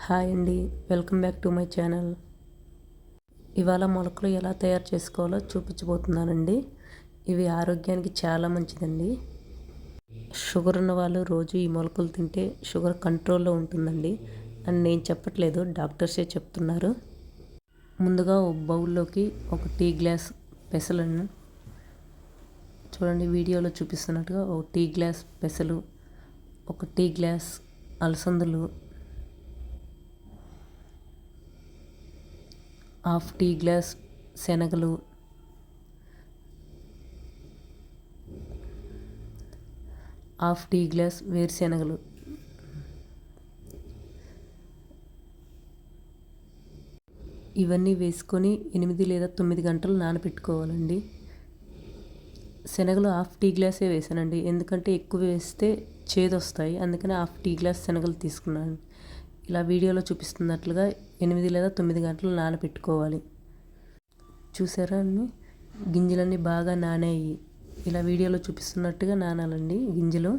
Hi అండి, welcome back to my channel. ఇవాళ మొలకలు ఎలా తయారు చేసుకోవాలో చూపించబోతున్నానండి. ఇవి ఆరోగ్యానికి చాలా మంచిదండి. షుగర్ ఉన్న వాళ్ళు రోజు ఈ మొలకలు తింటే షుగర్ కంట్రోల్లో ఉంటుందండి అని నేను చెప్పట్లేదు, డాక్టర్సే చెప్తున్నారు. ముందుగా ఒక బౌల్లోకి ఒక టీ గ్లాస్ పెసలను, చూడండి వీడియోలో చూపిస్తున్నట్టుగా ఒక టీ గ్లాస్ పెసలు, ఒక టీ గ్లాస్ అలసందలు, హాఫ్ టీ గ్లాస్ శనగలు, హాఫ్ టీ గ్లాస్ వేరుశెనగలు, ఇవన్నీ వేసుకొని 8 లేదా 9 గంటలు నానబెట్టుకోవాలండి. శనగలు హాఫ్ టీ గ్లాసే వేసానండి, ఎందుకంటే ఎక్కువ వేస్తే చేదు వస్తాయి, అందుకని హాఫ్ టీ గ్లాస్ శనగలు తీసుకున్నాను. ఇలా వీడియోలో చూపిస్తున్నట్లుగా 8 లేదా 9 గంటలు నానబెట్టుకోవాలి. చూసారా అండి, గింజలన్నీ బాగా నానాయి. ఇలా వీడియోలో చూపిస్తున్నట్టుగా నానాలండి గింజలు,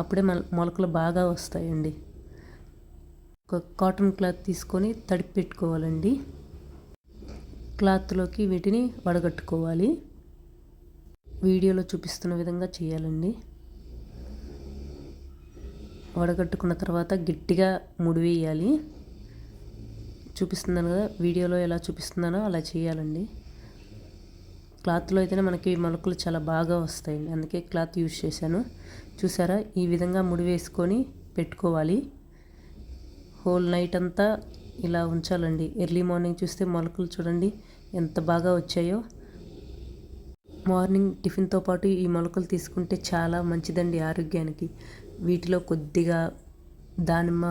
అప్పుడే మొలకలు బాగా వస్తాయండి. ఒక కాటన్ క్లాత్ తీసుకొని తడిపి పెట్టుకోవాలండి. క్లాత్లోకి వీటిని వడగట్టుకోవాలి. వీడియోలో చూపిస్తున్న విధంగా చేయాలండి. వడగట్టుకున్న తర్వాత గట్టిగా ముడివేయాలి. చూపిస్తున్నాను కదా, వీడియోలో ఎలా చూపిస్తున్నానో అలా చేయాలండి. క్లాత్లో అయితేనే మనకి మొలకలు చాలా బాగా వస్తాయండి, అందుకే క్లాత్ యూజ్ చేశాను. చూసారా, ఈ విధంగా ముడివేసుకొని పెట్టుకోవాలి. హోల్ నైట్ అంతా ఇలా ఉంచాలండి. ఎర్లీ మార్నింగ్ చూస్తే మొలకలు చూడండి ఎంత బాగా వచ్చాయో. మార్నింగ్ టిఫిన్తో పాటు ఈ మొలకలు తీసుకుంటే చాలా మంచిదండి ఆరోగ్యానికి. వీటిలో కొద్దిగా దానిమ్మ,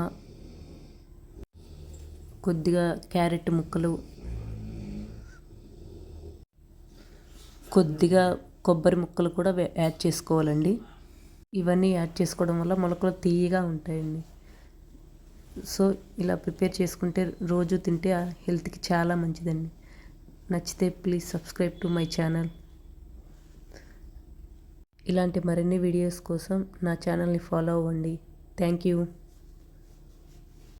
కొద్దిగా క్యారెట్ ముక్కలు, కొద్దిగా కొబ్బరి ముక్కలు కూడా యాడ్ చేసుకోవాలండి. ఇవన్నీ యాడ్ చేసుకోవడం వల్ల మొలకలు తీయగా ఉంటాయండి. సో ఇలా ప్రిపేర్ చేసుకుంటే రోజు తింటే హెల్త్కి చాలా మంచిదండి. నచ్చితే please subscribe to my channel. ఇలాంటి మరిన్ని వీడియోస్ కోసం నా ఛానల్ని ఫాలో అవ్వండి. Thank you.